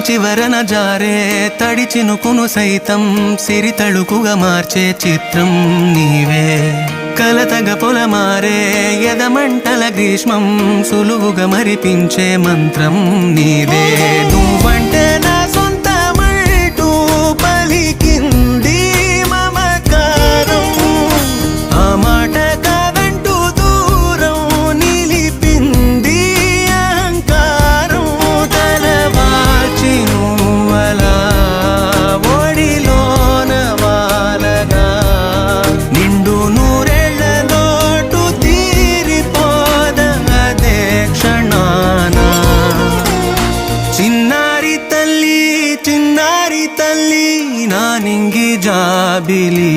చివరన జారే తడి చినుకును సైతం సిరి తళుకుగా మార్చే చిత్రం నీవే. కలతగ పొలమారే ఎదమంటల గ్రీష్మం సులువుగా మరిపించే మంత్రం నీవే. నువ్వంటే నా సొంతమంటూ పలికింది మమకారం, ఆ మాట కాదంటూ దూరం నిలిపింది అహంకారం. తలవాచి నువ్వలా ఒడిలోన వాలగా నిండు నూరేళ్ల లోటు తీరిపోదదే క్షణాన. చిన్నారి తల్లి చిన్నారి తల్లి నా నింగి జాబిలి.